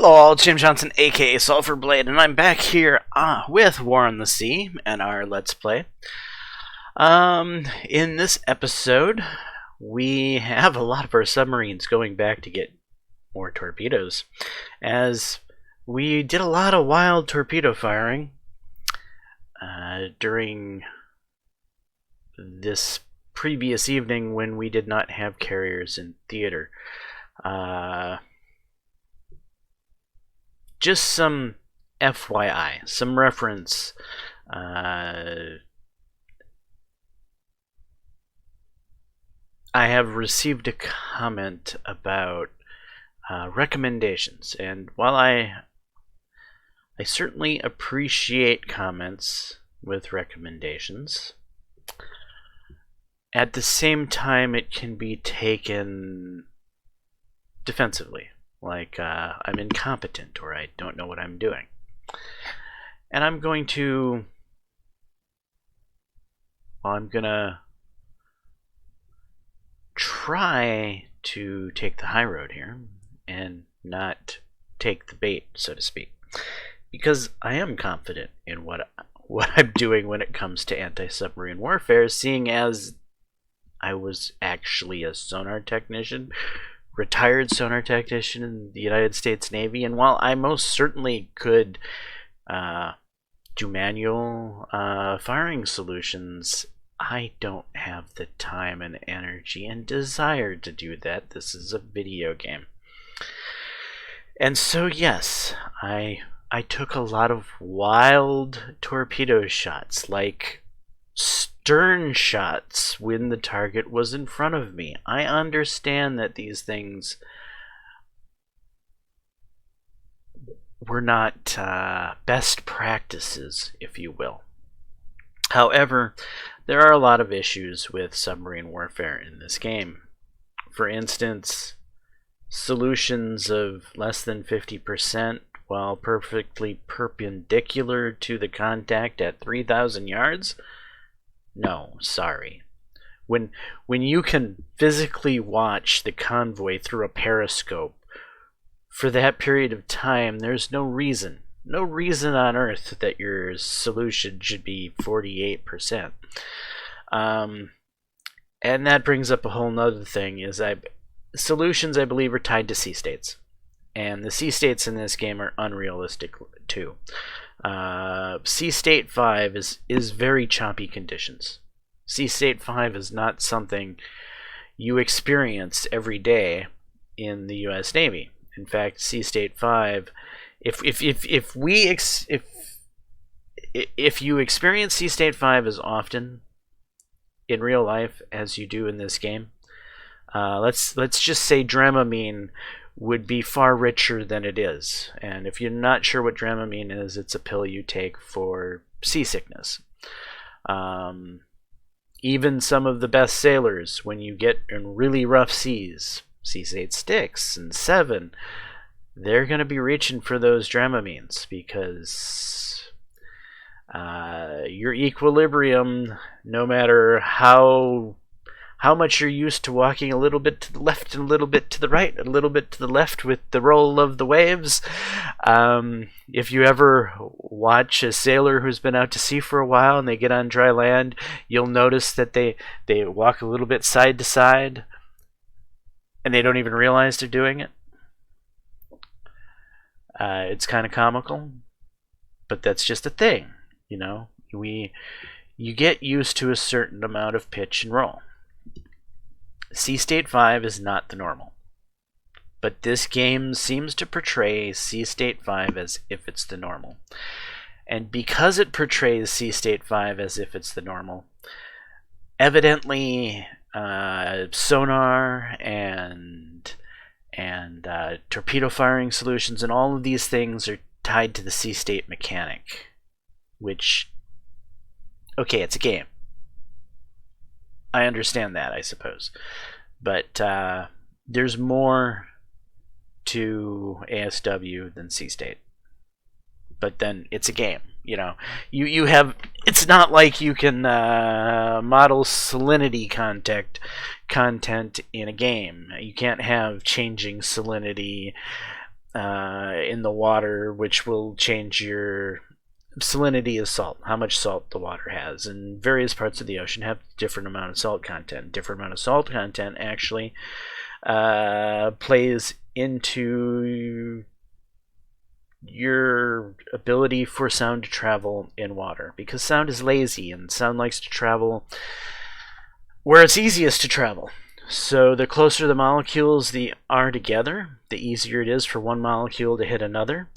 Hello all, Jim Johnson aka Sulphur Blade, and I'm back here with War on the Sea and our Let's Play. In this episode, we have a lot of our submarines going back to get more torpedoes, as we did a lot of wild torpedo firing during this previous evening when we did not have carriers in theater. Just some FYI, some reference. I have received a comment about recommendations, and while I certainly appreciate comments with recommendations, at the same time it can be taken defensively. Like I'm incompetent or I don't know what I'm doing. And I'm going to try to take the high road here and not take the bait, so to speak, because I am confident in what I'm doing when it comes to anti-submarine warfare, seeing as I was actually a sonar technician, retired sonar technician in the United States Navy, and while I most certainly could do manual firing solutions, I don't have the time and energy and desire to do that. This is a video game. And so yes, I took a lot of wild torpedo shots, like stern shots when the target was in front of me. I understand that these things were not best practices, if you will. However, there are a lot of issues with submarine warfare in this game. For instance, solutions of less than 50% while perfectly perpendicular to the contact at 3,000 yards? No, sorry. When you can physically watch the convoy through a periscope for that period of time, there's no reason on earth that your solution should be 48%. And that brings up a whole nother thing, is solutions, I believe, are tied to sea states. And the sea states in this game are unrealistic too. Sea State 5 is very choppy conditions. Sea State 5 is not something you experience every day in the U.S. Navy. In fact, Sea State 5, if you experience Sea State 5 as often in real life as you do in this game, let's just say Dramamine would be far richer than it is. And if you're not sure what Dramamine is, it's a pill you take for seasickness. Even some of the best sailors, when you get in really rough seas, seas 8, 6, and 7, they're going to be reaching for those Dramamines, because your equilibrium, no matter how much you're used to walking a little bit to the left and a little bit to the right, a little bit to the left with the roll of the waves. If you ever watch a sailor who's been out to sea for a while and they get on dry land, you'll notice that they walk a little bit side to side and they don't even realize they're doing it. It's kind of comical, but that's just a thing, you know. You get used to a certain amount of pitch and roll. Sea State 5 is not the normal, but this game seems to portray Sea State 5 as if it's the normal. And because it portrays Sea State 5 as if it's the normal, evidently sonar and torpedo firing solutions and all of these things are tied to the Sea State mechanic, which, okay, it's a game. I understand that, I suppose. But there's more to ASW than Sea State. But then it's a game, you know. You have, it's not like you can model salinity content in a game. You can't have changing salinity in the water, which will change your salinity of salt, how much salt the water has. And various parts of the ocean have different amount of salt content. Different amount of salt content actually plays into your ability for sound to travel in water, because sound is lazy and sound likes to travel where it's easiest to travel. So the closer the molecules are together, the easier it is for one molecule to hit another.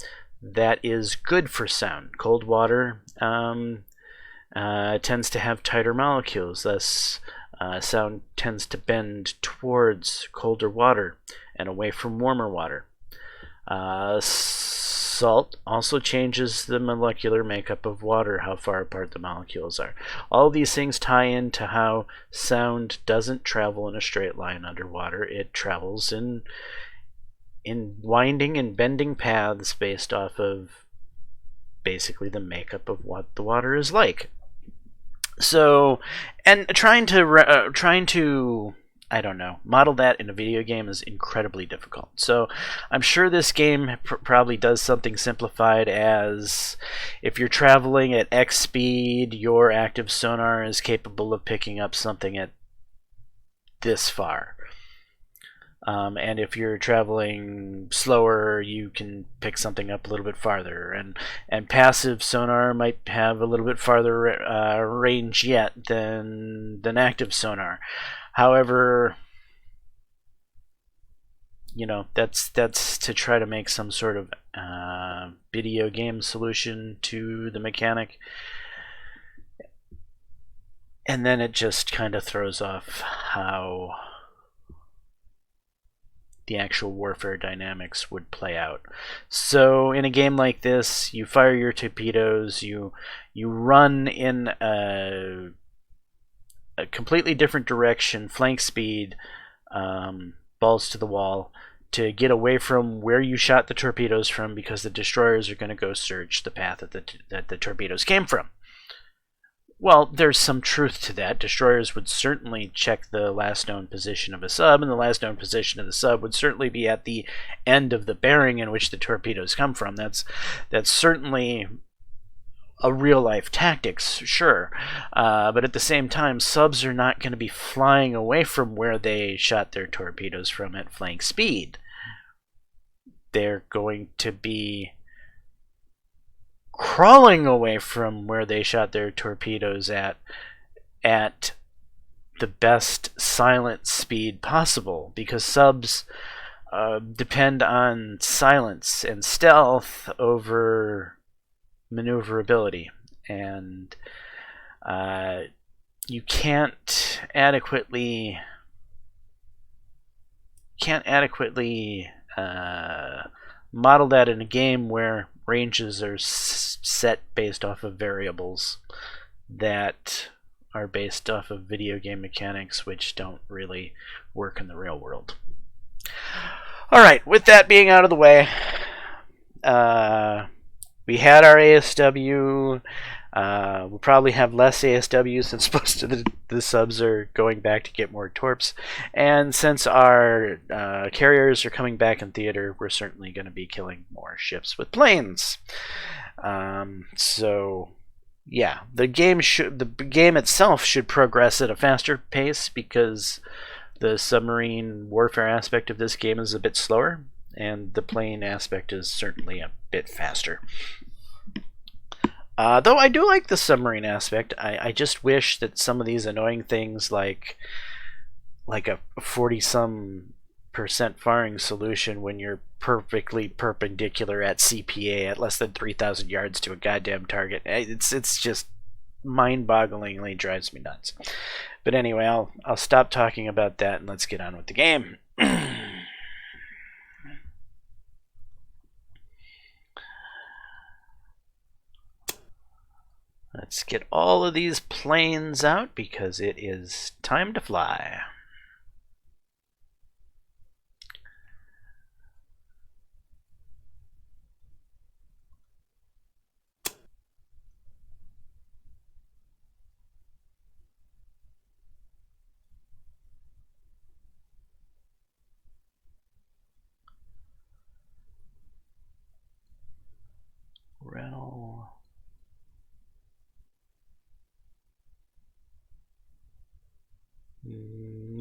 That is good for sound. Cold water tends to have tighter molecules, thus sound tends to bend towards colder water and away from warmer water. Salt also changes the molecular makeup of water, how far apart the molecules are. All these things tie into how sound doesn't travel in a straight line underwater. It travels in winding and bending paths based off of basically the makeup of what the water is like. So, and trying to I don't know, model that in a video game is incredibly difficult. So I'm sure this game probably does something simplified as if you're traveling at X speed, your active sonar is capable of picking up something at this far. And if you're traveling slower, you can pick something up a little bit farther. And passive sonar might have a little bit farther range yet than active sonar. However, you know, that's to try to make some sort of video game solution to the mechanic. And then it just kind of throws off how the actual warfare dynamics would play out. So in a game like this, you fire your torpedoes, you run in a completely different direction, flank speed, balls to the wall, to get away from where you shot the torpedoes from, because the destroyers are going to go search the path that the torpedoes came from. Well, there's some truth to that. Destroyers would certainly check the last known position of a sub, and the last known position of the sub would certainly be at the end of the bearing in which the torpedoes come from. That's certainly a real-life tactics, sure. But at the same time, subs are not going to be flying away from where they shot their torpedoes from at flank speed. They're going to be crawling away from where they shot their torpedoes at the best silent speed possible, because subs depend on silence and stealth over maneuverability, and you can't adequately model that in a game where ranges are set based off of variables that are based off of video game mechanics, which don't really work in the real world. Alright, with that being out of the way, we had our ASW. We'll probably have less ASW since most of the subs are going back to get more torps. And since our carriers are coming back in theater, we're certainly going to be killing more ships with planes. So, yeah, the game itself should progress at a faster pace, because the submarine warfare aspect of this game is a bit slower, and the plane aspect is certainly a bit faster. Though I do like the submarine aspect, I just wish that some of these annoying things like a 40-some% firing solution when you're perfectly perpendicular at CPA at less than 3,000 yards to a goddamn target, it's just mind-bogglingly drives me nuts. But anyway, I'll stop talking about that and let's get on with the game. Let's get all of these planes out, because it is time to fly.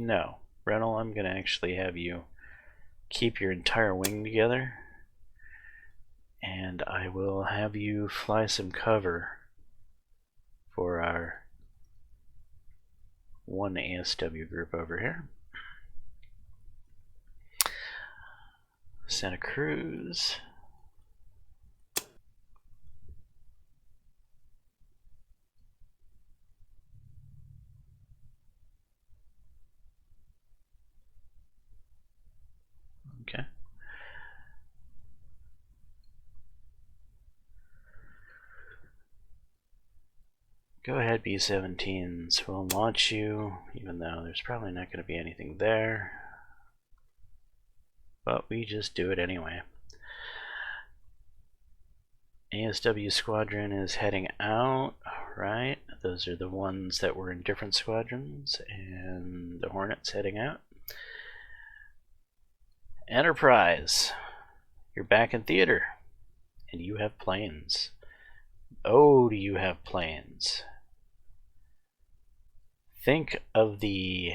No. Rental, I'm going to actually have you keep your entire wing together. And I will have you fly some cover for our one ASW group over here. Santa Cruz. Okay. Go ahead, B-17s. We'll launch you, even though there's probably not going to be anything there. But we just do it anyway. ASW squadron is heading out, right? Those are the ones that were in different squadrons, and the Hornet's heading out. Enterprise, you're back in theater, and you have planes. Oh, do you have planes? Think of the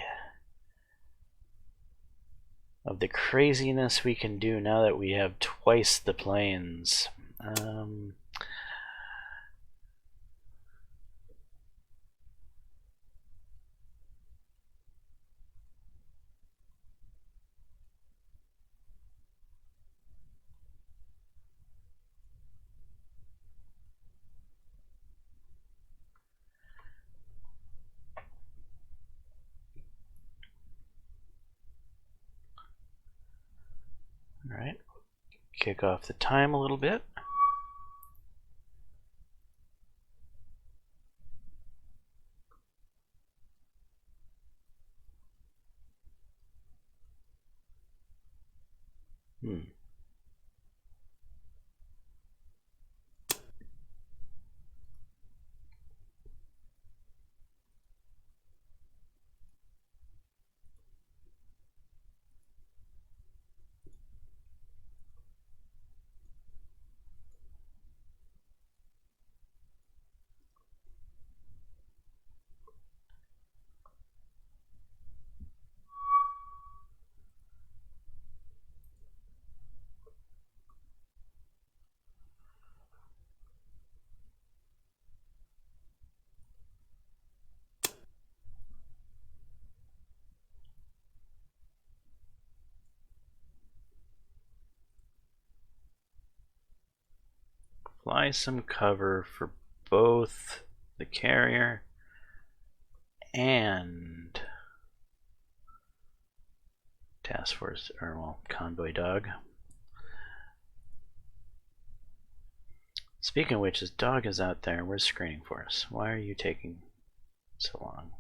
craziness we can do now that we have twice the planes. Alright, kick off the time a little bit. Fly some cover for both the carrier and task force, or well, convoy dog. Speaking of which, this dog is out there. Where's screening for us? Why are you taking so long?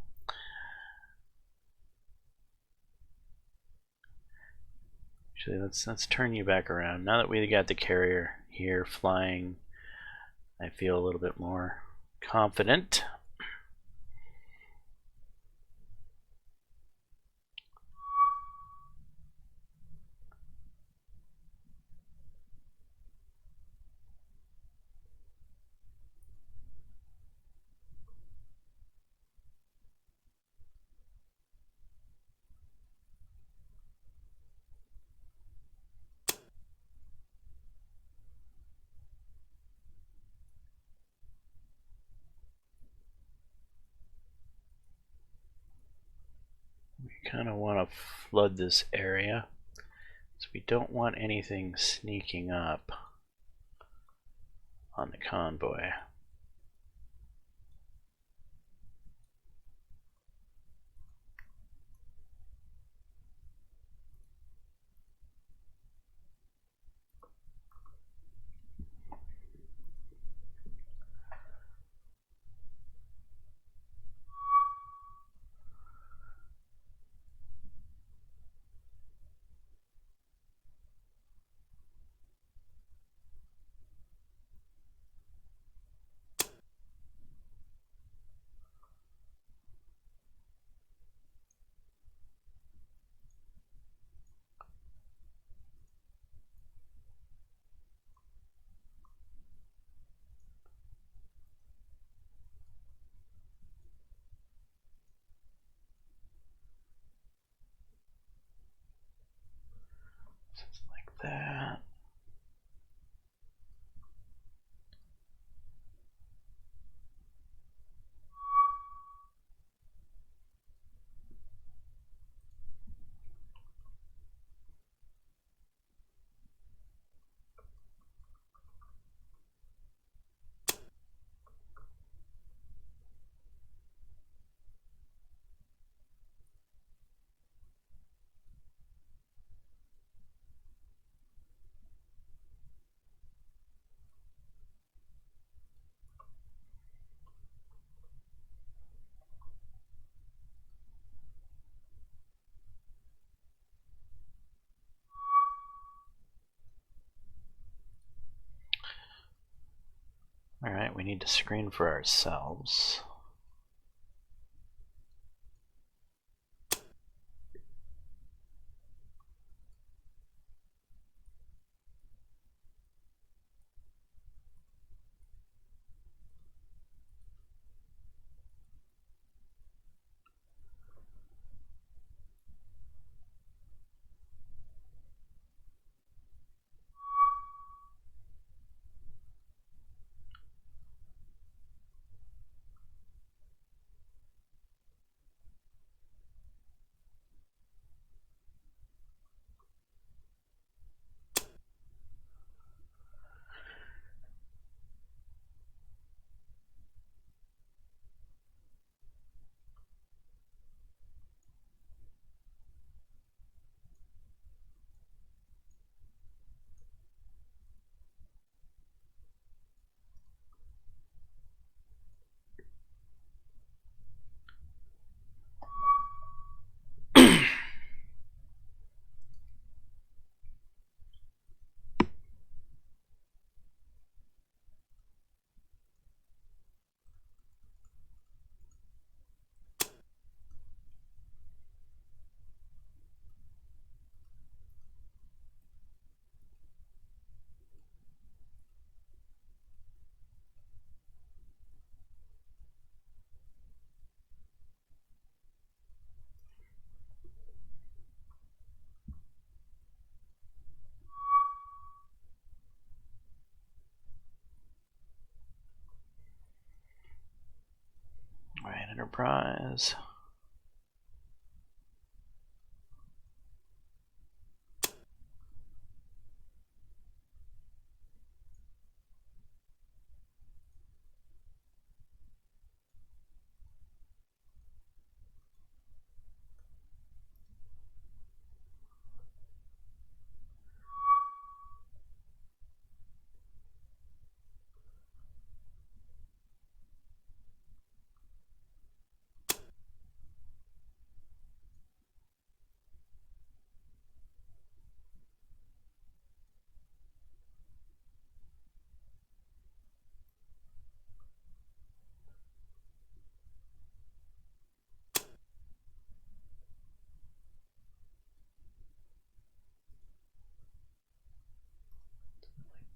Actually, let's turn you back around. Now that we got the carrier here flying, I feel a little bit more confident. We kind of want to flood this area, so we don't want anything sneaking up on the convoy. we need to screen for ourselves. Right, Enterprise.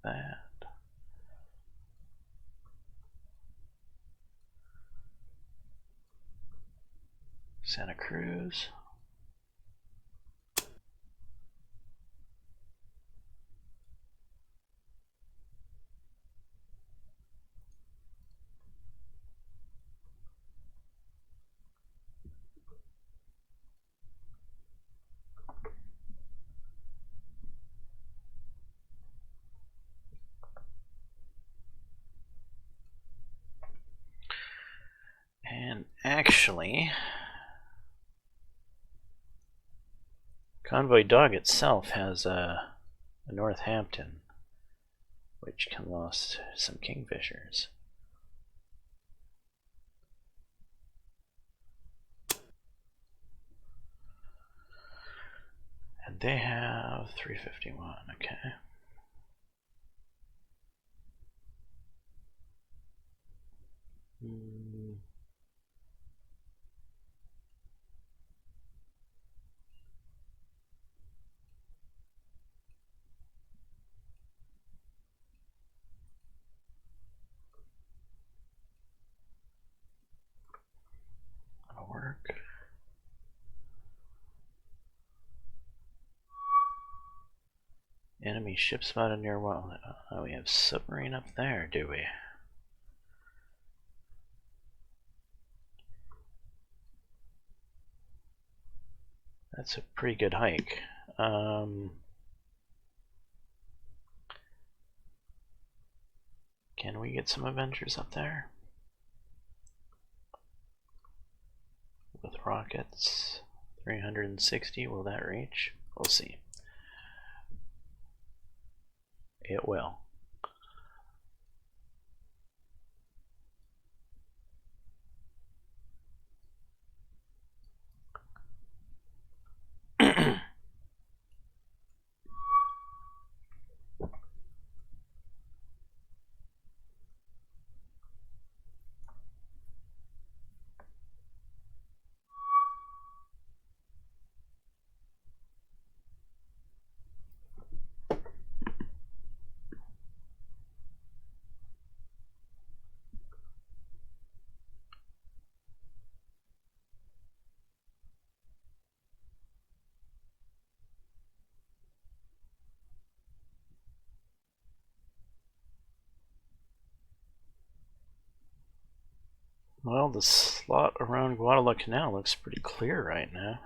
That. Santa Cruz. And actually, Convoy Dog itself has a Northampton, which can lost some Kingfishers. And they have 351, okay. That'll work. Enemy ship spotted near what? Oh, we have submarine up there, do we? That's a pretty good hike. Can we get some Avengers up there? With rockets, 360, will that reach? We'll see. It will. Well, the slot around Guadalcanal looks pretty clear right now.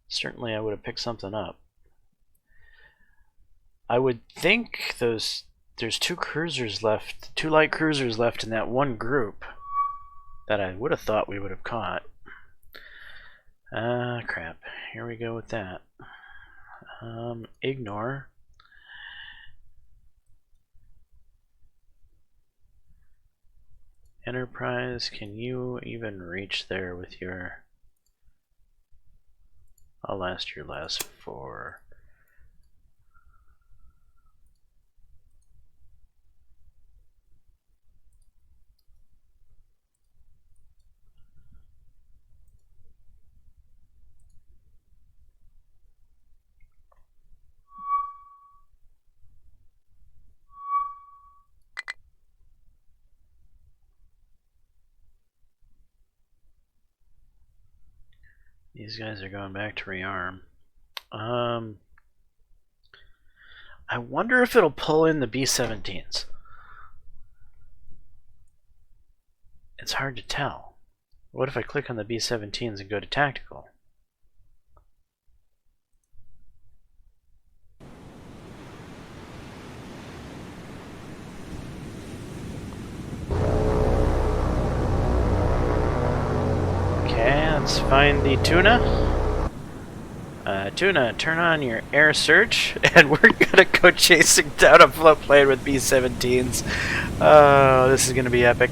Certainly I would have picked something up. I would think there's 2 cruisers left, 2 light cruisers left in that one group that I would have thought we would have caught. Crap. Here we go with that. Ignore. Enterprise, can you even reach there with your... I'll last your last 4. These guys are going back to rearm. I wonder if it'll pull in the B-17s. It's hard to tell. What if I click on the B-17s and go to tactical? Okay, let's find the tuna. Tuna, turn on your air search, and we're gonna go chasing down a float plane with B-17s. Oh, this is gonna be epic.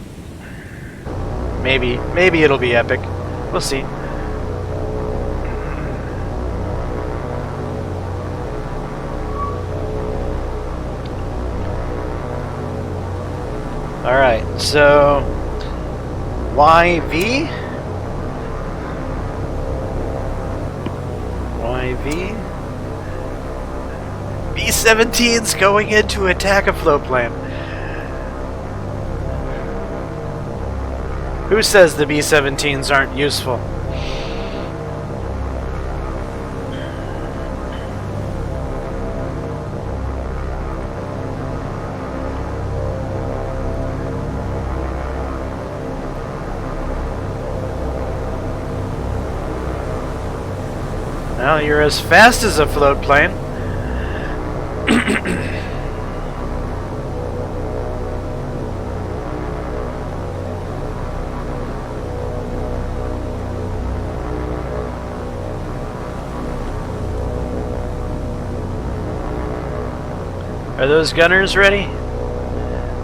Maybe it'll be epic. We'll see. Alright, so YV? B-17's going in to attack a float plane. Who says the B-17s aren't useful? Well, you're as fast as a float plane. Are those gunners ready?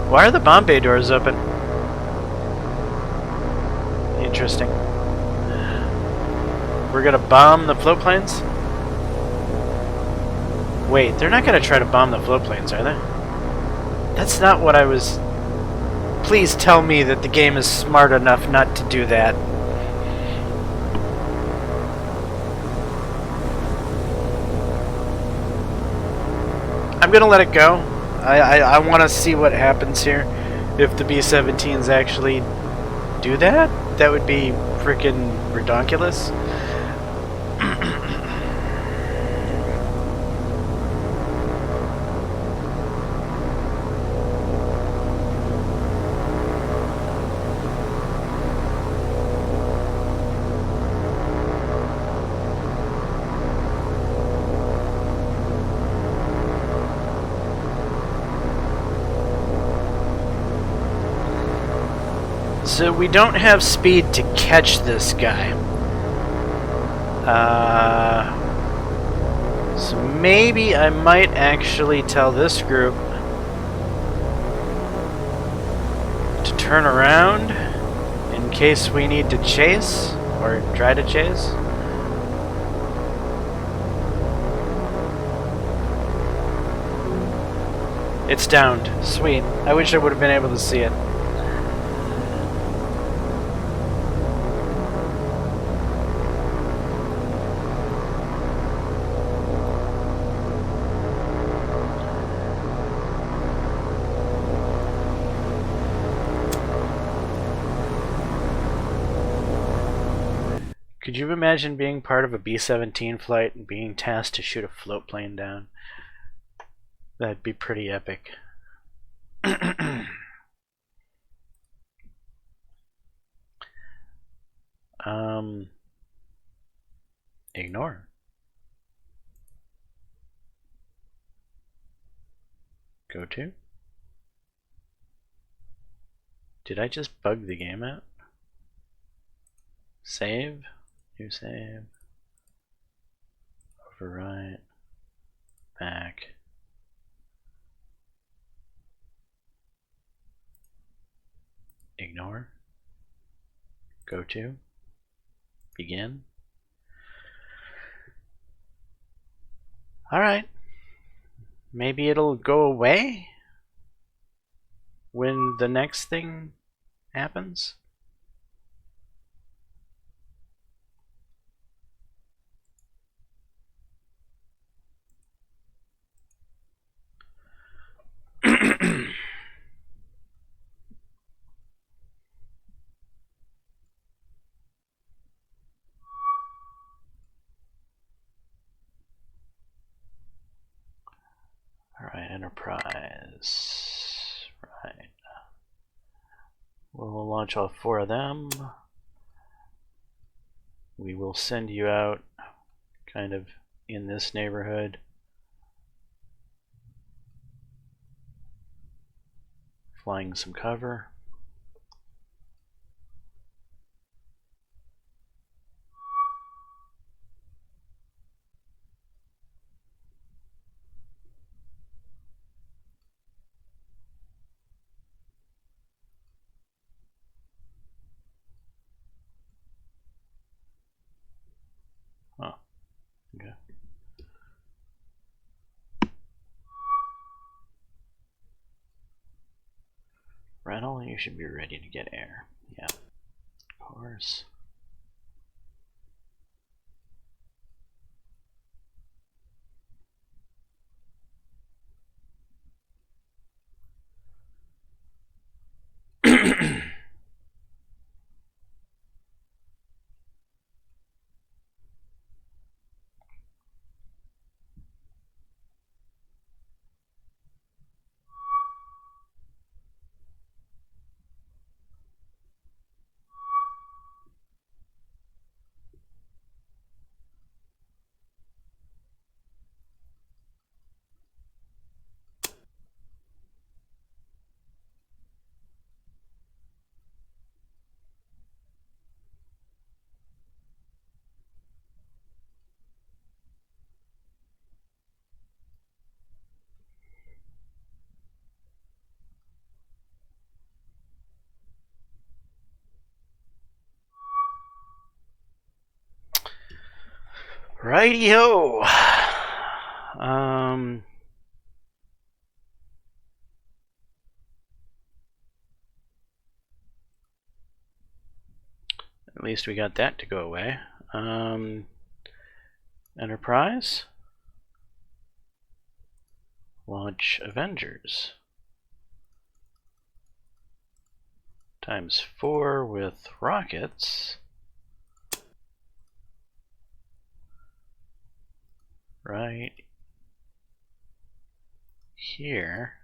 Why are the bomb bay doors open? Interesting. We're gonna bomb the float planes? Wait, they're not gonna try to bomb the float planes, are they? That's not what I was... Please tell me that the game is smart enough not to do that. I'm gonna let it go. I want to see what happens here. If the B-17s actually do that, that would be freaking redonkulous. So we don't have speed to catch this guy. So maybe I might actually tell this group to turn around in case we need to chase or try to chase. It's downed. Sweet. I wish I would have been able to see it. Could you imagine being part of a B-17 flight and being tasked to shoot a float plane down? That'd be pretty epic. Ignore. Go to. Did I just bug the game out? Save. New save. Overwrite. Back. Ignore. Go to. Begin. Alright. Maybe it'll go away when the next thing happens. Alright, Enterprise. Right. We'll launch all 4 of them. We will send you out kind of in this neighborhood. Flying some cover. Oh, okay. Rental, you should be ready to get air. Yeah, of course. Righty-ho! At least we got that to go away. Enterprise. Launch Avengers. ×4 with rockets. Right here.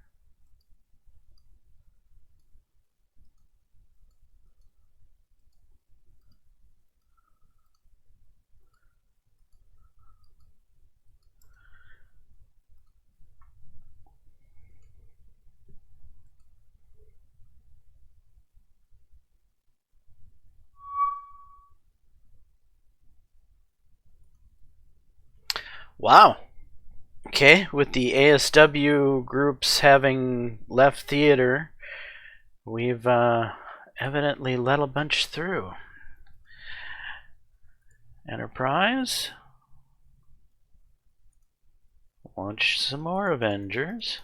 Wow. Okay, with the ASW groups having left theater, we've evidently let a bunch through. Enterprise. Launch some more Avengers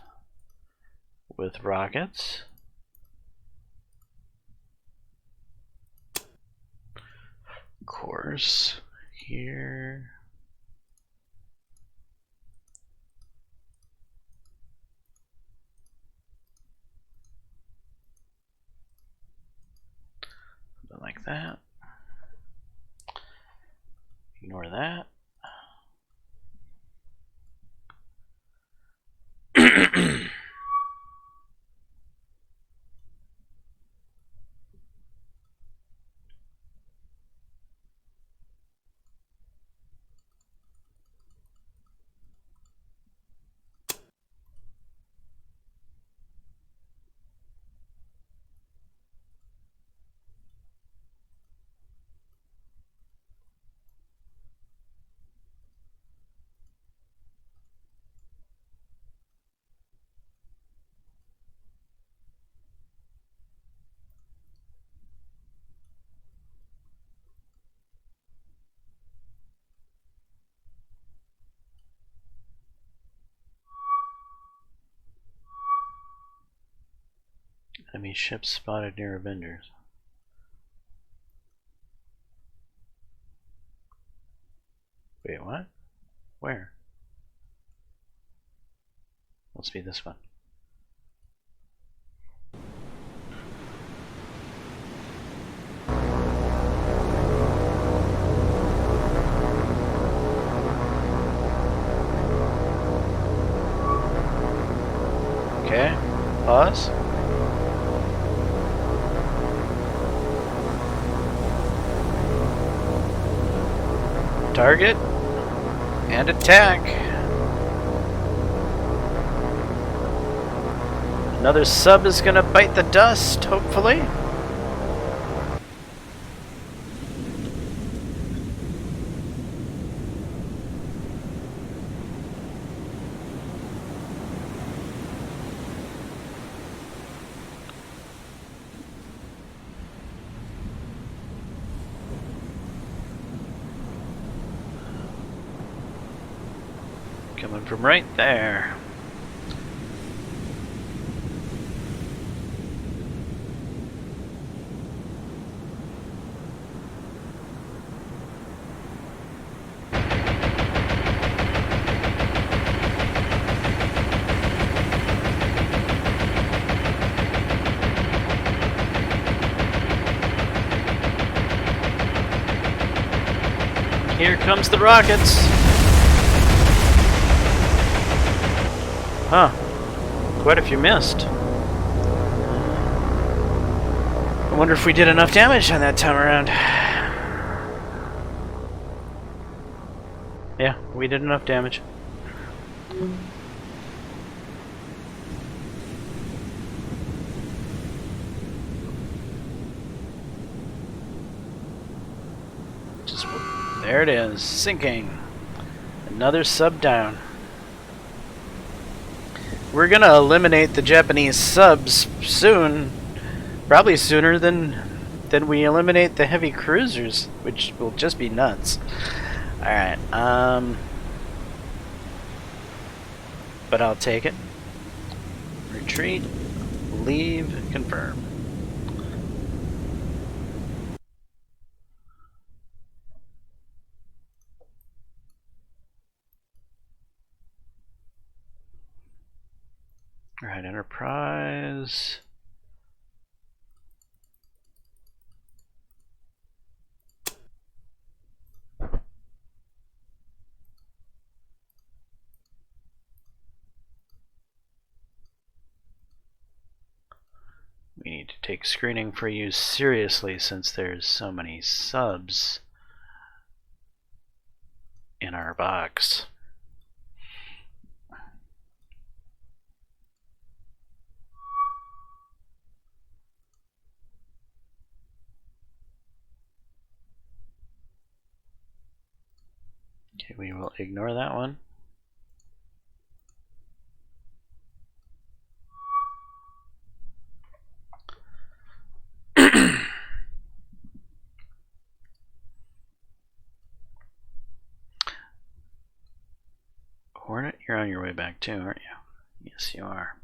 with rockets. Course here. Something like that. Ignore that. Enemy ships spotted near Avengers. Wait, what? Where? Must be this one. Okay, pause. Target and attack. Another sub is gonna bite the dust, hopefully. Coming from right there. Here comes the rockets. Huh. Quite a few missed. I wonder if we did enough damage on that time around. Yeah, we did enough damage. Just there it is, sinking. Another sub down. We're gonna eliminate the Japanese subs soon, probably sooner than we eliminate the heavy cruisers, which will just be nuts. All right, but I'll take it. Retreat, leave, confirm. Alright, Enterprise. We need to take screening for you seriously since there's so many subs in our box. Okay, we will ignore that one. Hornet, you're on your way back too, aren't you? Yes, you are.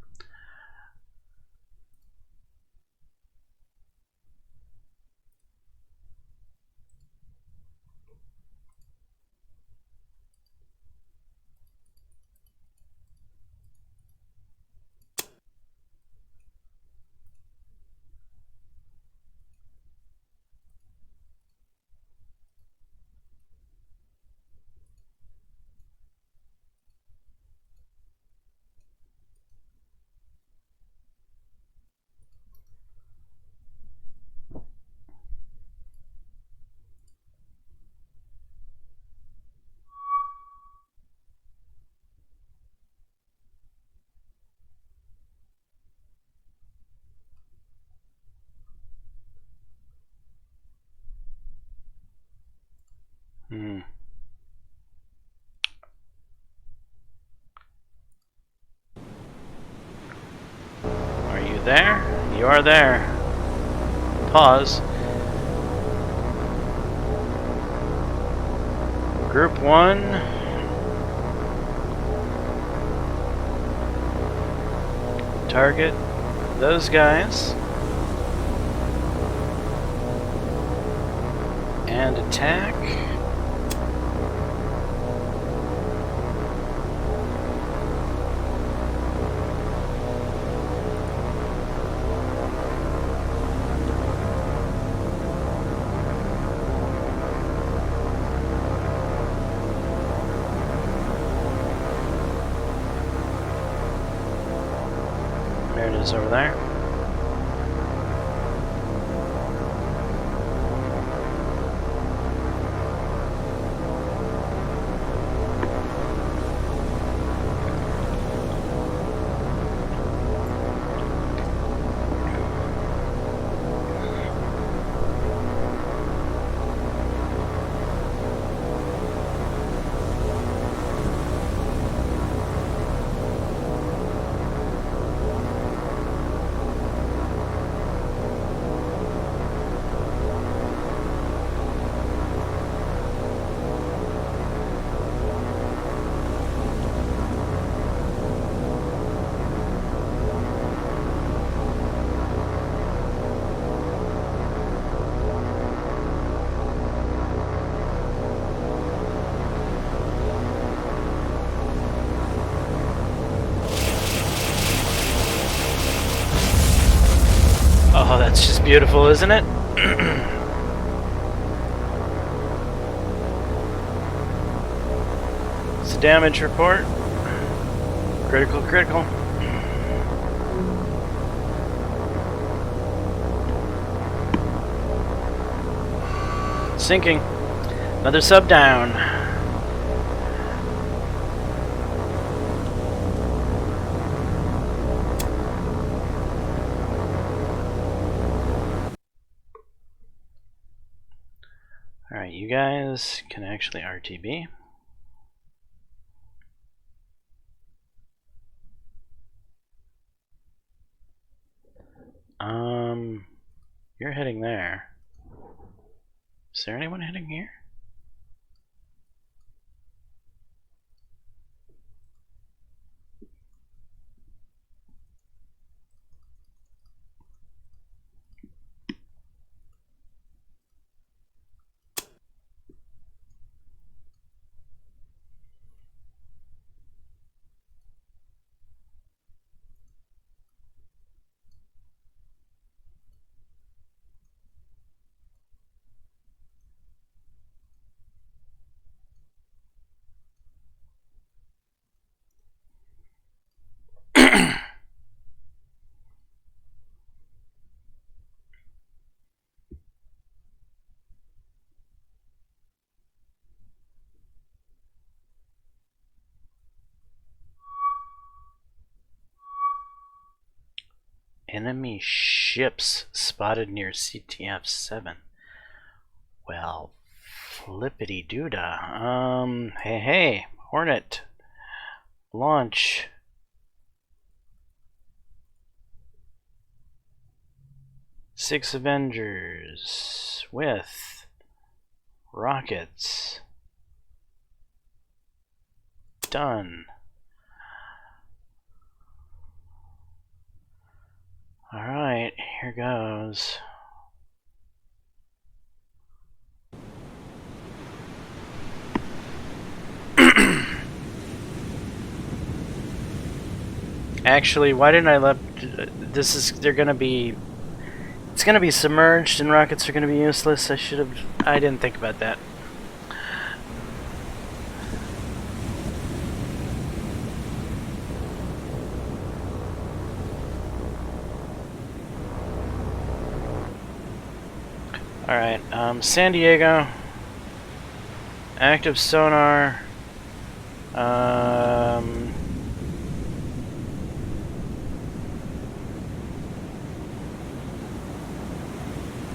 Are you there? You are there. Pause. Group 1. Target those guys. And attack. There it is over there. Oh, that's just beautiful, isn't it? It's a damage report. Critical, critical. Sinking. Another sub down. Alright, you guys can actually RTB. You're heading there. Is there anyone heading here? Enemy ships spotted near CTF-7. Well, flippity doodah. Hey, Hornet. Launch. Six Avengers with rockets. Done. Alright, here goes. Actually, why didn't I let... This is... They're gonna be... It's gonna be submerged and rockets are gonna be useless. I didn't think about that. Alright, San Diego. Active sonar.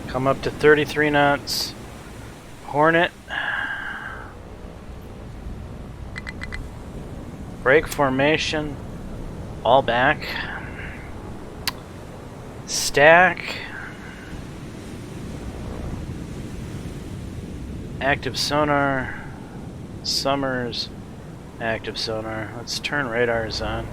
Come up to 33 knots. Hornet. Break formation. All back. Stack. Active sonar. Summers. Active sonar. Let's turn radars on.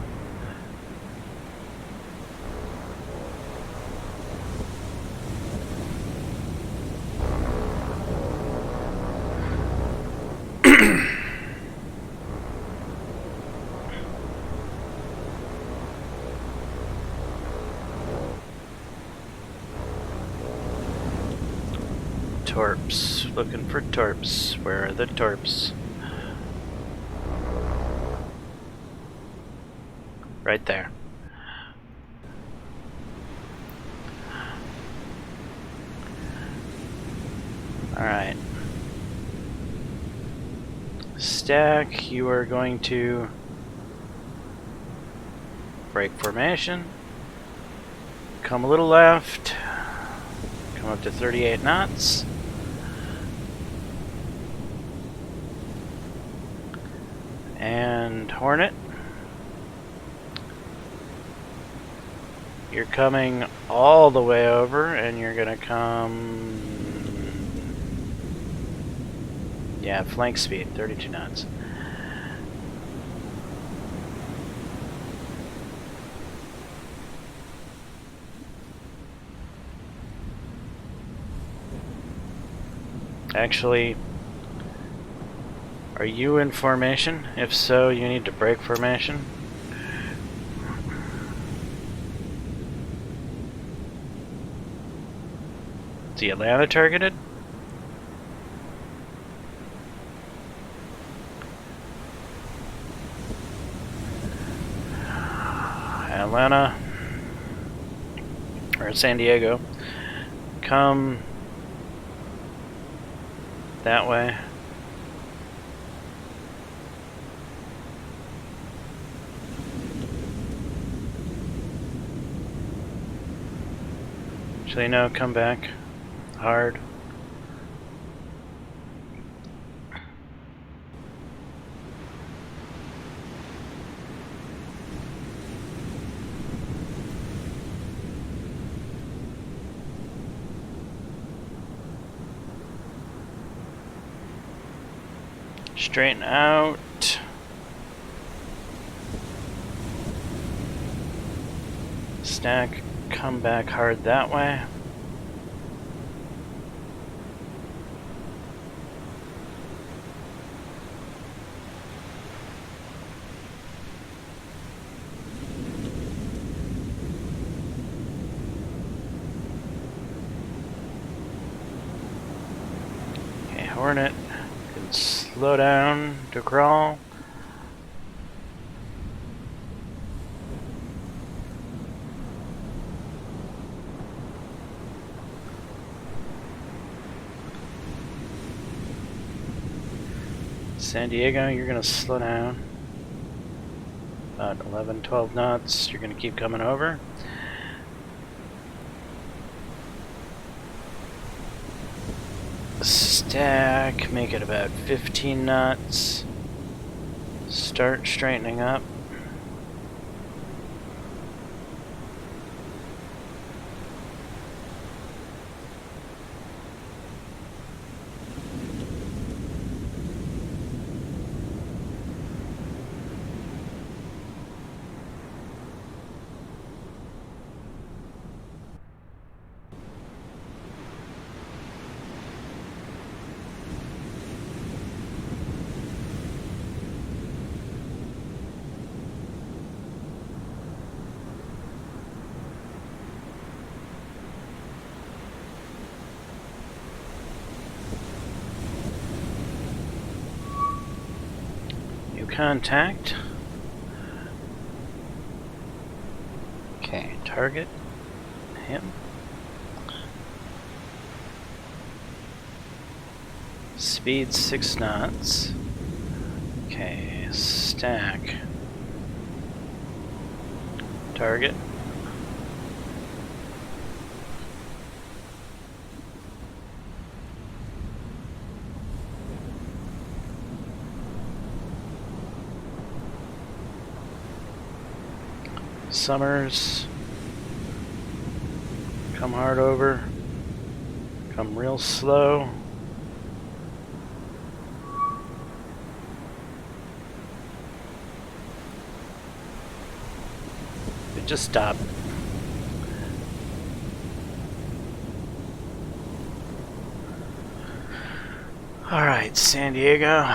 torps. Looking for torps. Where are the torps? Right there. Alright. Stack, you are going to break formation. Come a little left. Come up to 38 knots. And Hornet. You're coming all the way over, and you're gonna come... yeah, flank speed, 32 knots. Actually, are you in formation? If so, you need to break formation. Is the Atlanta targeted? Atlanta, or San Diego, come that way. Actually, no, come back. Hard. Straighten out. Stack, come back hard that way. Okay, Hornet can slow down to crawl. San Diego, you're gonna slow down. About 11, 12 knots. You're gonna keep coming over. Stack, make it about 15 knots. Start straightening up. Contact. Okay, target him. Speed 6 knots. Okay, stack. Target. Summers, come hard over, come real slow. Just stop. All right, San Diego.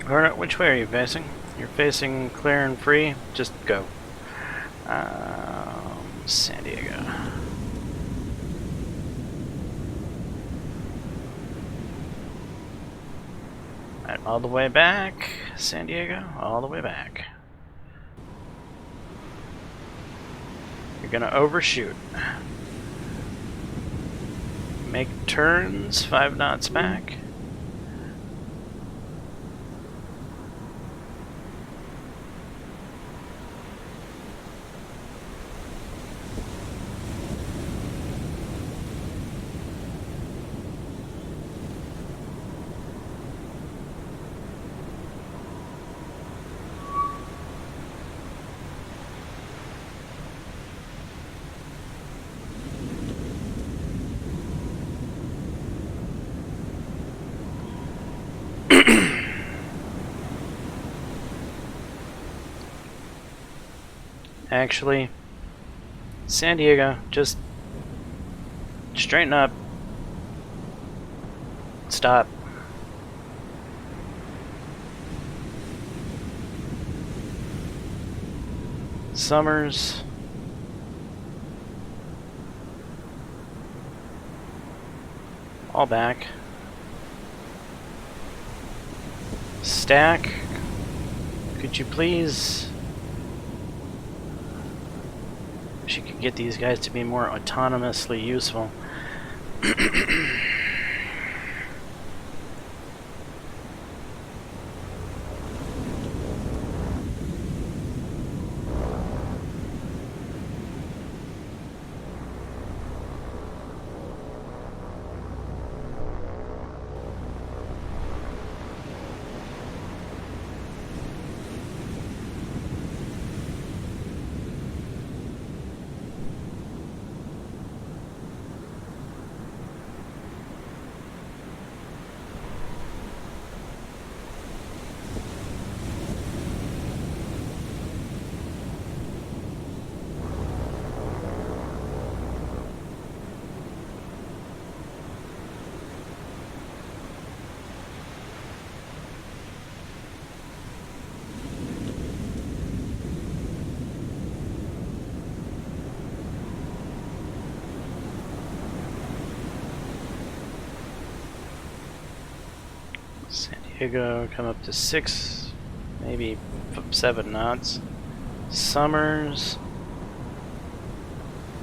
Or which way are you facing? You're facing clear and free. Just go. San Diego. Right, all the way back. San Diego, all the way back. You're gonna overshoot. Make turns 5 knots back. Actually, San Diego, just straighten up. Stop. Summers. All back. Stack. Could you please... She could get these guys to be more autonomously useful. San Diego, come up to 6, maybe 7 knots. Summers,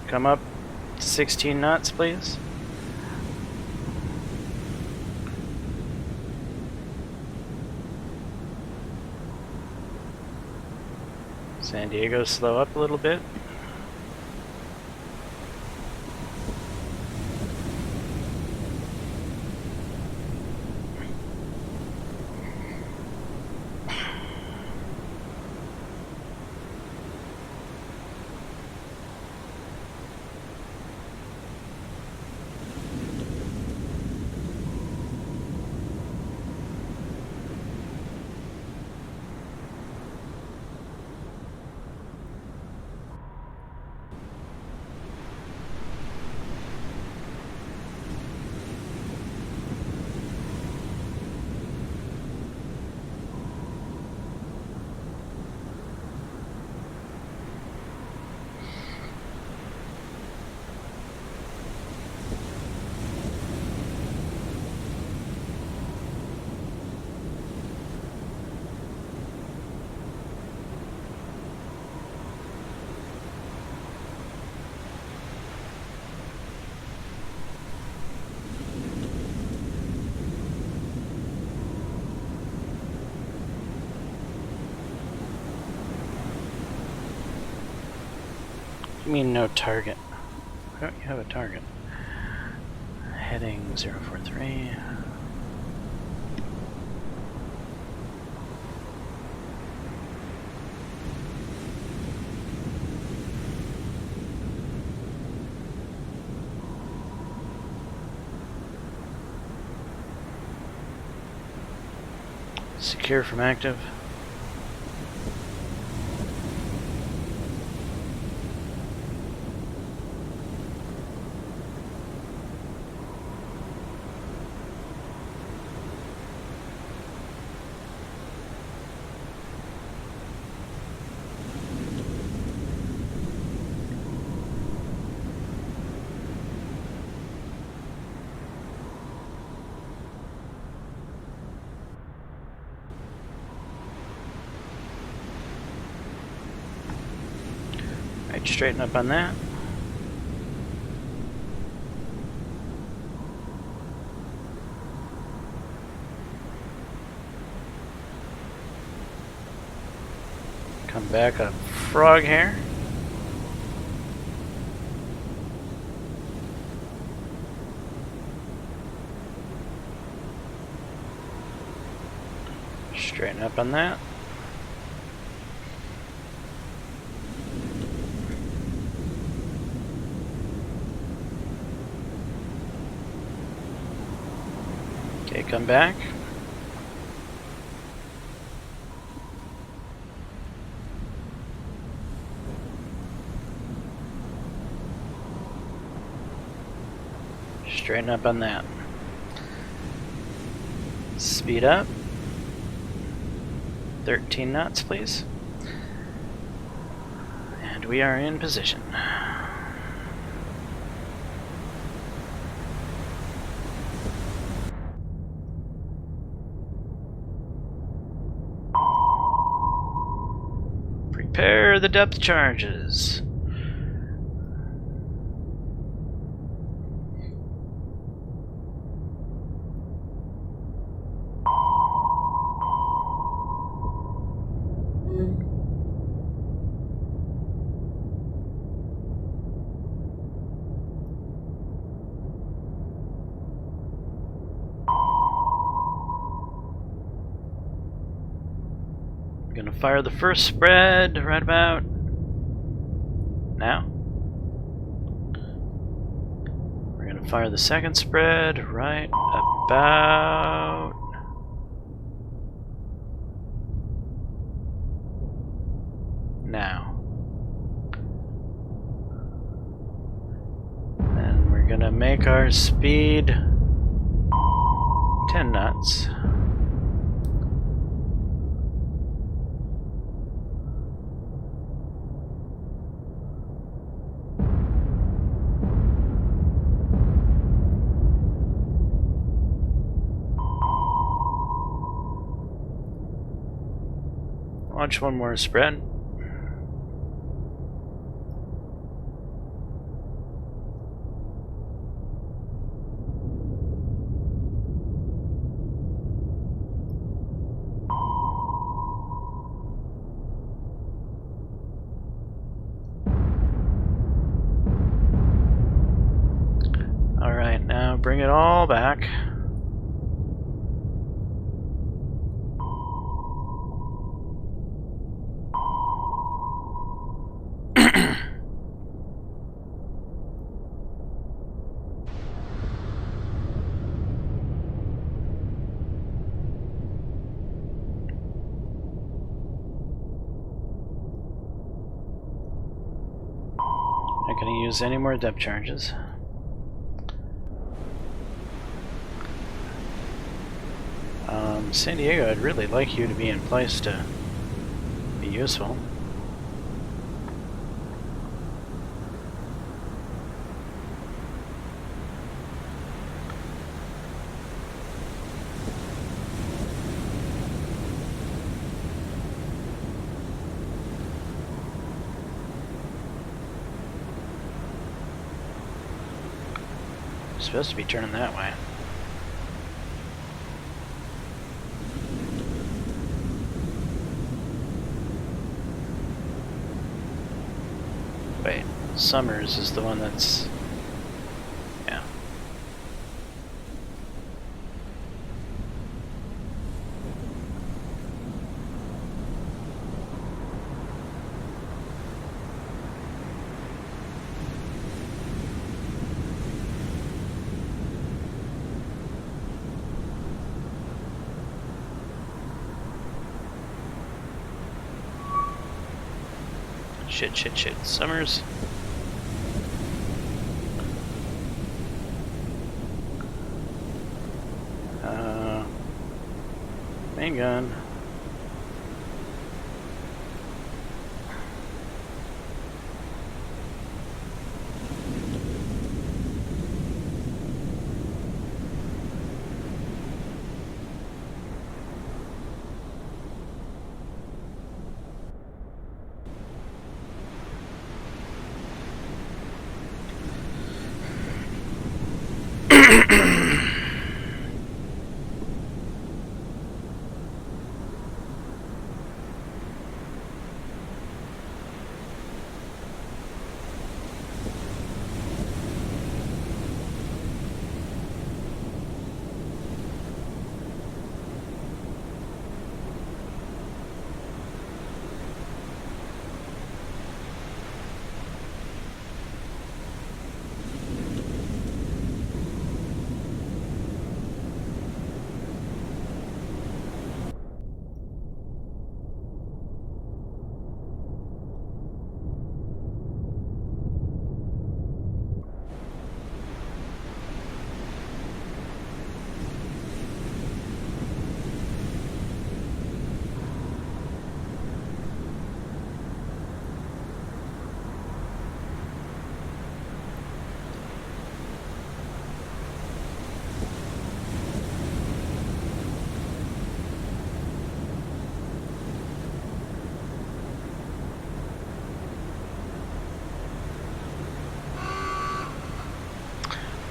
come up to 16 knots, please. San Diego, slow up a little bit. You mean no target? Why don't you have a target? Heading 043. Secure from active. Straighten up on that. Come back up frog hair. Straighten up on that. Okay, come back. Straighten up on that. Speed up. 13 knots, please. And we are in position. Prepare the depth charges. Gonna fire the first spread right about now. We're gonna fire the second spread right about now. Then we're gonna make our speed 10 knots. Launch one more spread. Alright, now bring it all back. Not gonna use any more depth charges. San Diego, I'd really like you to be in place to be useful. Supposed to be turning that way. Wait, Summers is the one that's... yeah. Shit. Summers. Main gun.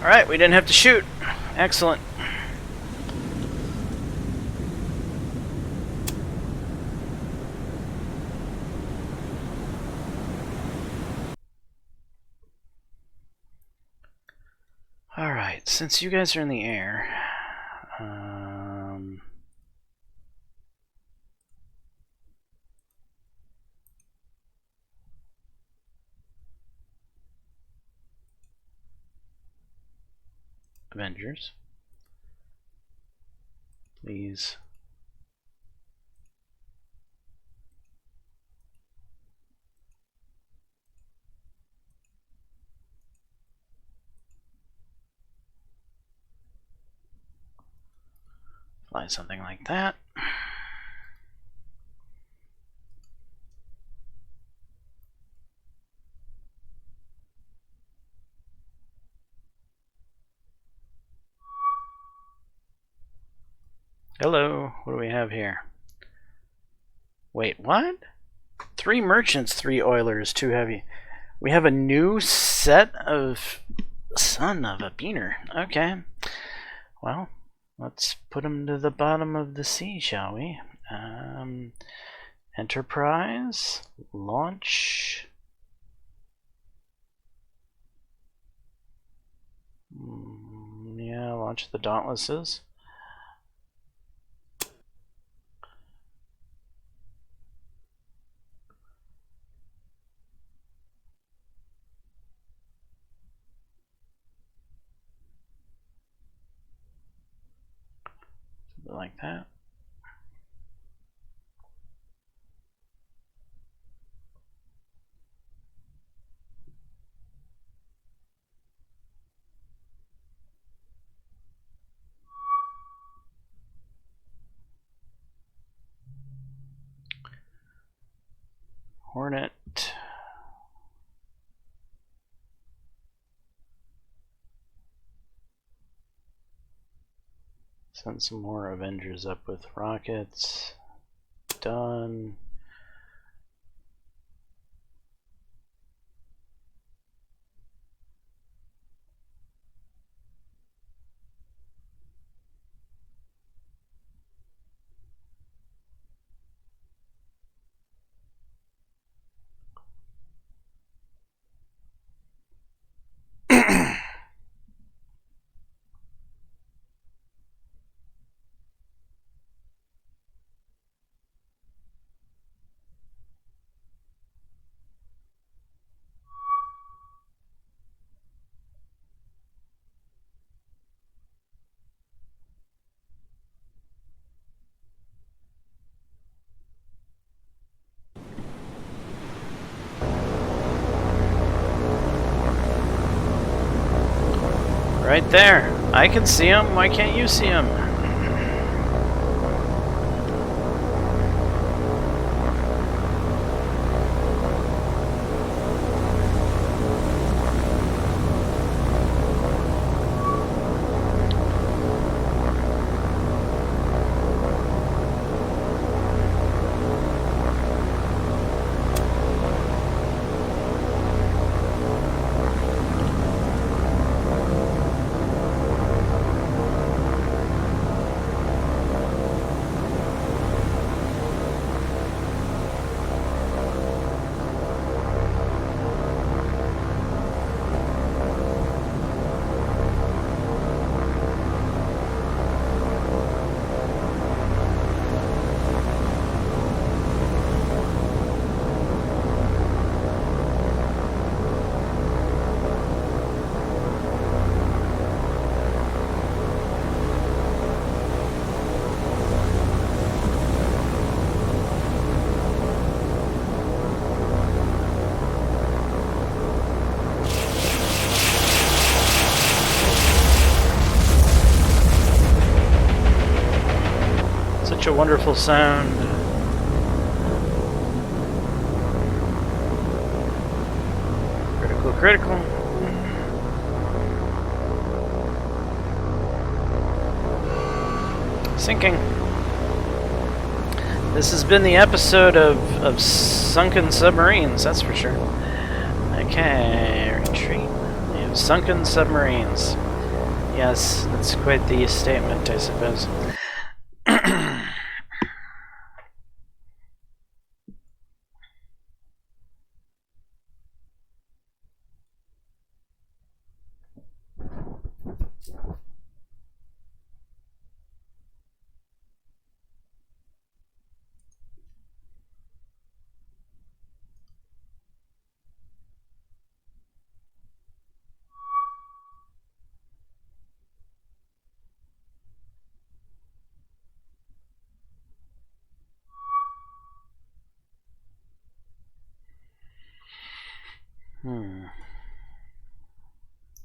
Alright, we didn't have to shoot. Excellent. Alright, since you guys are in the air, Avengers, please fly something like that. Hello, what do we have here? Wait, what? 3 merchants, 3 oilers, 2 heavy. We have a new set of son of a beaner. Okay. Well, let's put them to the bottom of the sea, shall we? Enterprise, launch. Yeah, launch the Dauntlesses. Something like that. Hornet. Send some more Avengers up with rockets. Done. Right there. I can see him. Why can't you see him? Such a wonderful sound. Critical, critical. Sinking. This has been the episode of sunken submarines, that's for sure. Okay, retreat. We have sunken submarines. Yes, that's quite the statement, I suppose.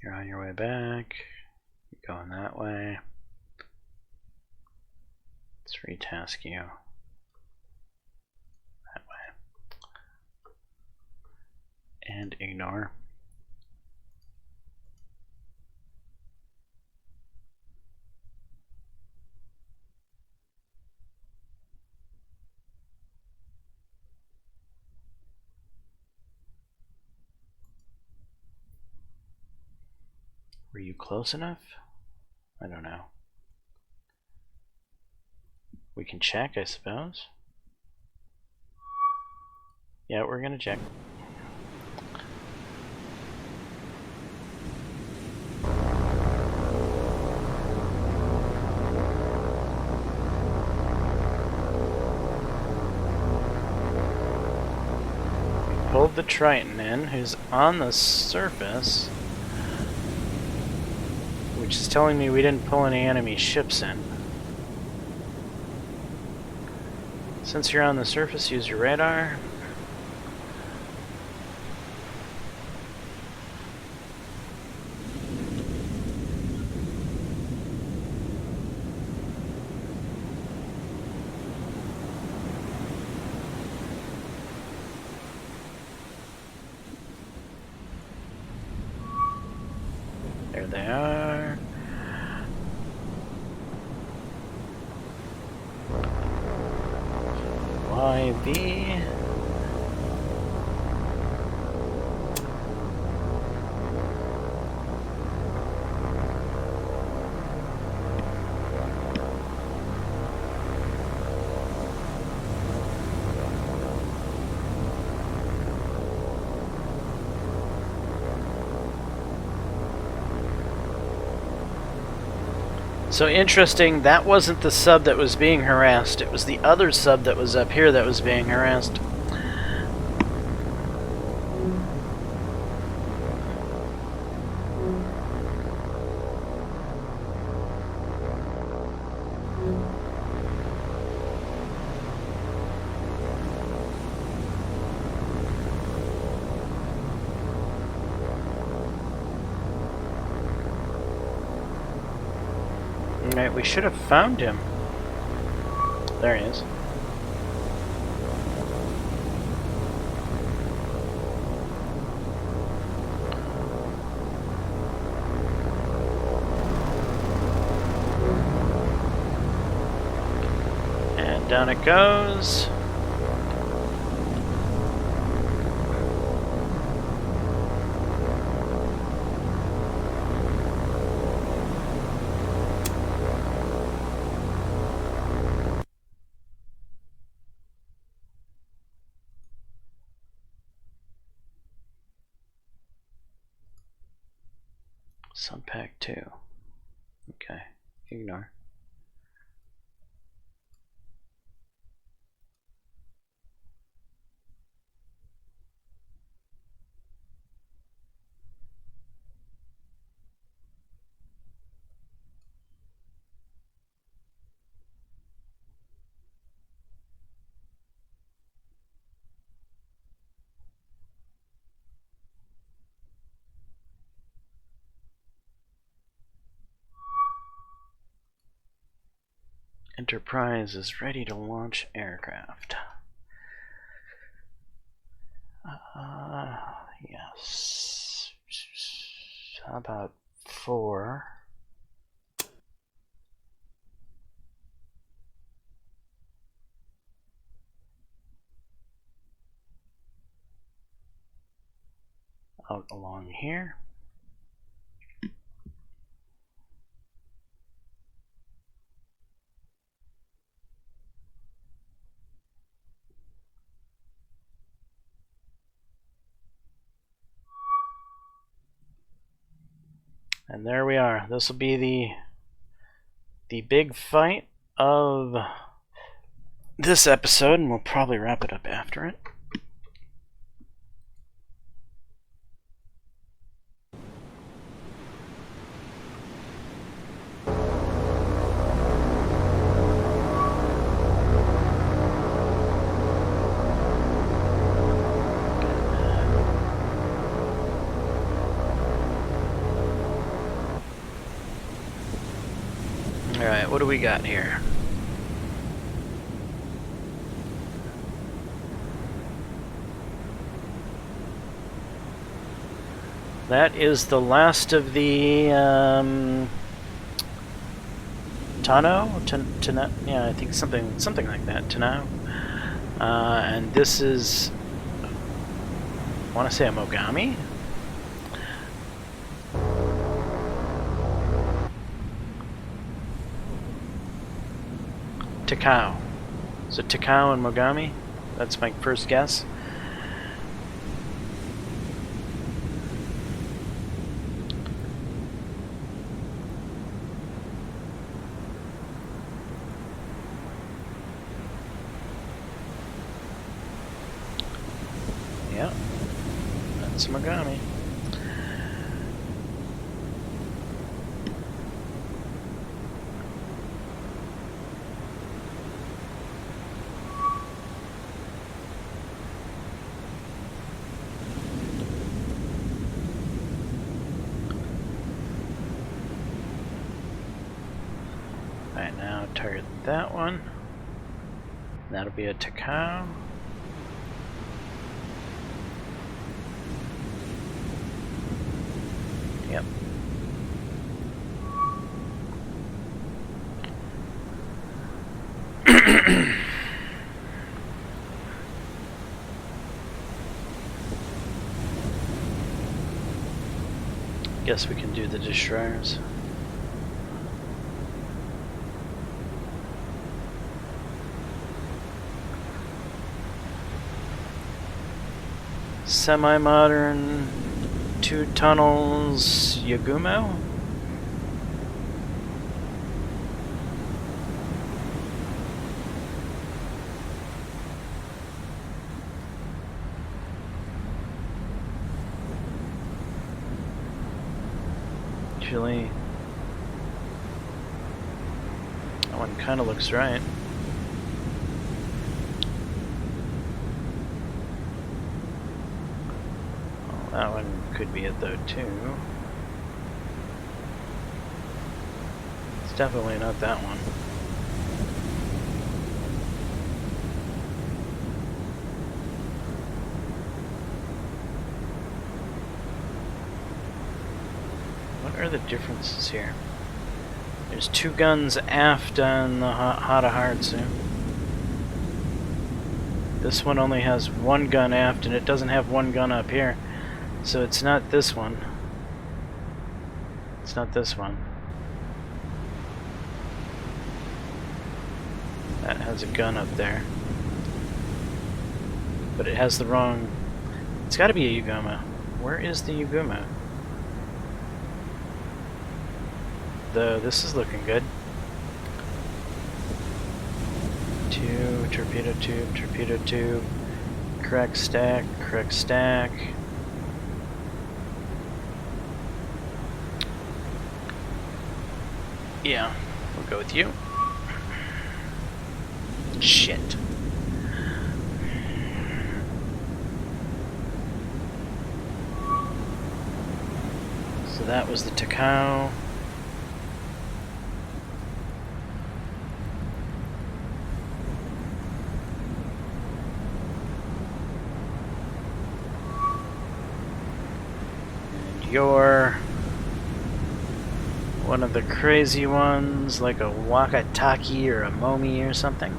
You're on your way back. You're going that way. Let's retask you. That way. And ignore. Were you close enough? I don't know. We can check, I suppose. Yeah, we're gonna check. Pulled the Triton in, who's on the surface, which is telling me we didn't pull any enemy ships in. Since you're on the surface, use your radar. There they are. YB. So interesting, that wasn't the sub that was being harassed, it was the other sub that was up here that was being harassed. Right, we should have found him. There he is. And down it goes. Sunpack 2. Okay, ignore. Enterprise is ready to launch aircraft. Yes. How about 4? Out along here. And there we are. This will be the big fight of this episode, and we'll probably wrap it up after it. Alright, what do we got here? That is the last of the Tano? Yeah, I think something like that, Tano. And this is, I want to say a Mogami? Takao. So Takao and Mogami? That's my first guess. Yeah, that's Mogami. Alright, now target that one. That'll be a Takao. Yep. Guess we can do the destroyers. Semi-modern, 2 tunnels, Yagumo? Actually, that one kind of looks right. That one could be it though too. It's definitely not that one. What are the differences here? There's 2 guns aft on the Hataharu. This one only has 1 gun aft, and it doesn't have 1 gun up here. So it's not this one. It's not this one. That has a gun up there. But it has the wrong... It's gotta be a Yugama. Where is the Yugama? Though this is looking good. 2, torpedo tube, correct stack, correct stack. Yeah, we'll go with you. Shit. So that was the Takao. And you're one of the crazy ones, like a Wakataki or a Momi or something.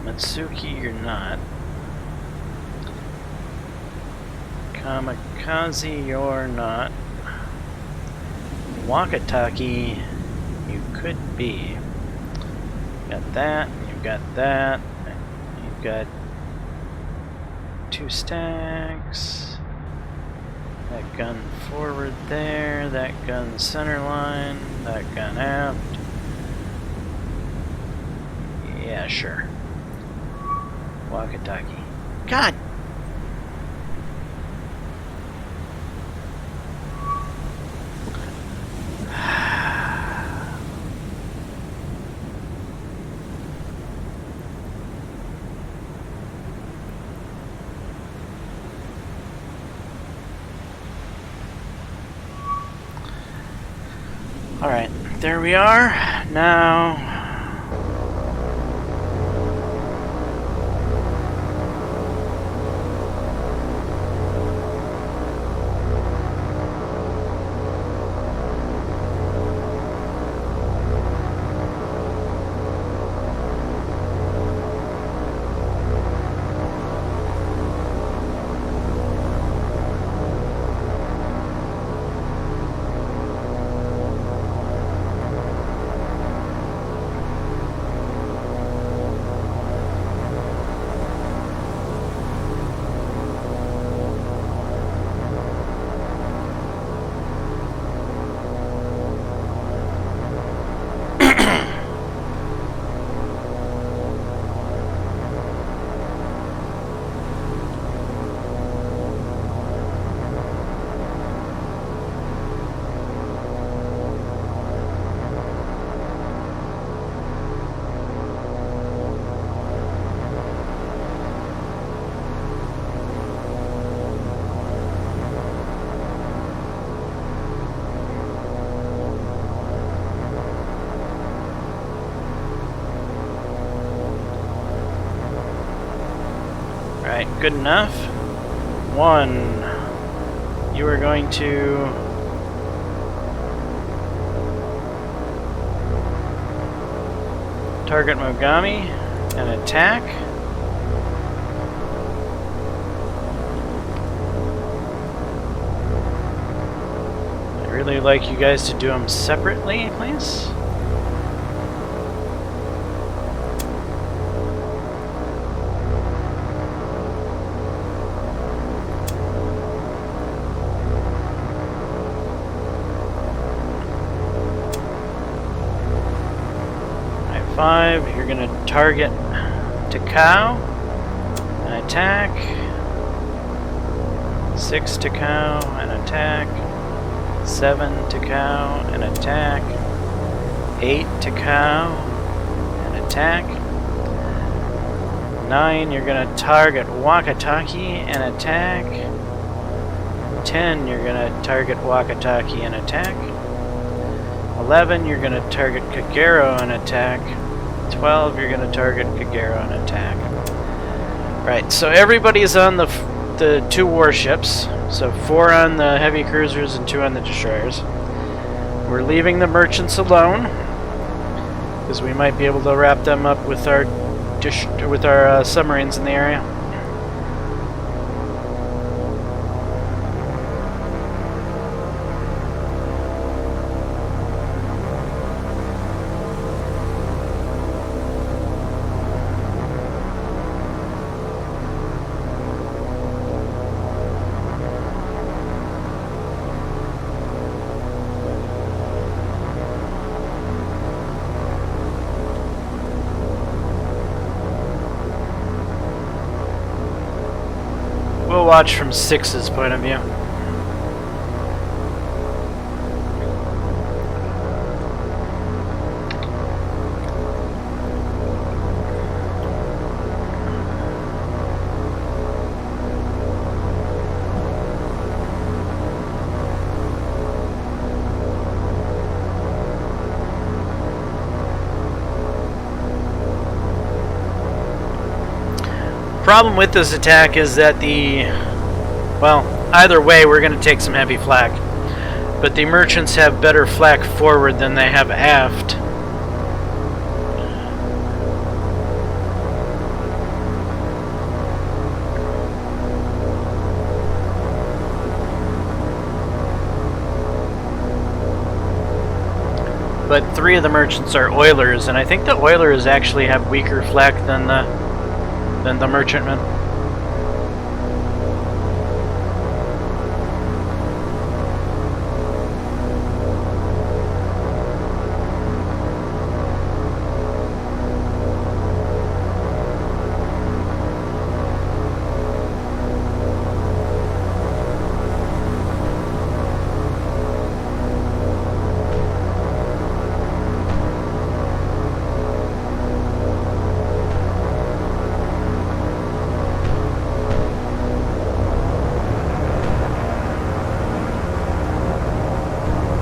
Matsuki, you're not. Kamikaze, you're not. Wakataki you could be. Got that, you've got that, you've got 2 stacks. That gun forward there, that gun center line, that gun aft. Yeah, sure. Wakataki. God! Alright, there we are. Now... Alright, good enough. 1. You are going to... target Mogami and attack. I'd really like you guys to do them separately, please. You're going to target Takao and attack. 6 Takao and attack. 7 Takao and attack. 8 Takao and attack. 9, you're going to target Wakataki and attack. 10, you're going to target Wakataki and attack. 11, you're going to target Kagero and attack. 12, you're going to target Kagero and attack. Right, so everybody's on the 2 warships. So 4 on the heavy cruisers and 2 on the destroyers. We're leaving the merchants alone, because we might be able to wrap them up with our submarines in the area. We'll watch from 6's point of view. Problem with this attack is that well, either way we're going to take some heavy flak, but the merchants have better flak forward than they have aft. but 3 of the merchants are oilers, and I think the oilers actually have weaker flak than the merchantmen.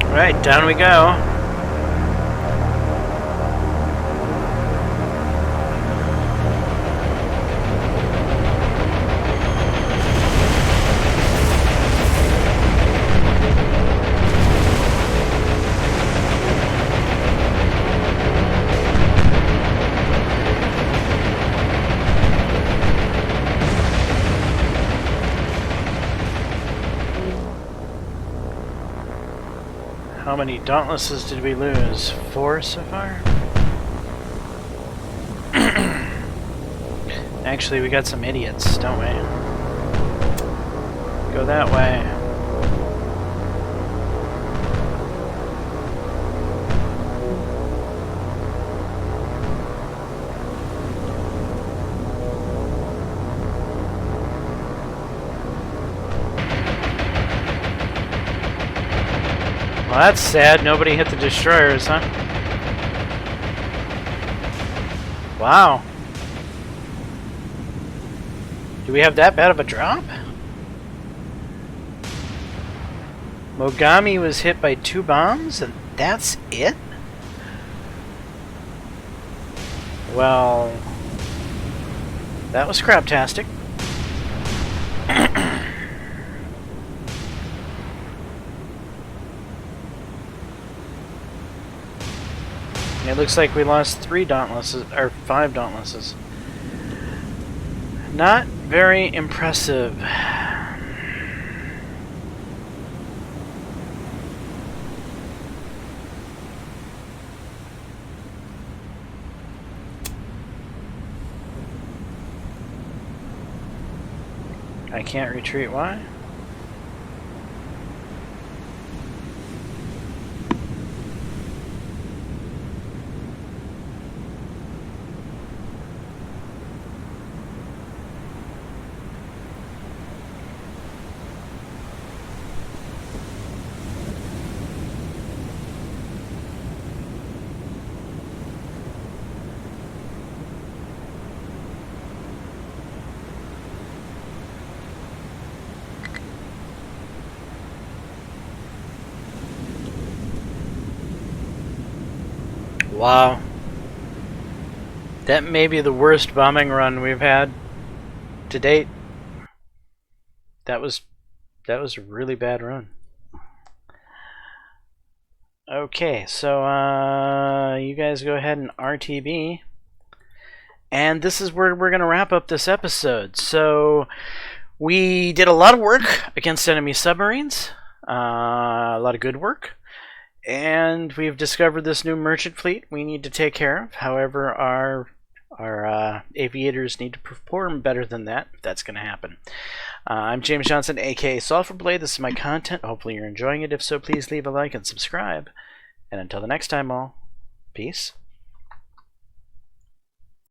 Alright, down we go. How many Dauntlesses did we lose? 4 so far? Actually, we got some idiots, don't we? Go that way. Well, that's sad. Nobody hit the destroyers, huh? Wow. Do we have that bad of a drop? Mogami was hit by 2 bombs, and that's it? Well, that was craptastic. It looks like we lost 3 Dauntlesses, or 5 Dauntlesses. Not very impressive. I can't retreat, why? Wow. That may be the worst bombing run we've had to date. That was a really bad run. Okay, so you guys go ahead and RTB. And this is where we're going to wrap up this episode. So we did a lot of work against enemy submarines. A lot of good work. And we've discovered this new merchant fleet we need to take care of. However, our aviators need to perform better than that, if that's going to happen. I'm James Johnson, aka Sulphur Blade. This is my content. Hopefully you're enjoying it. If so, please leave a like and subscribe. And until the next time, all, peace.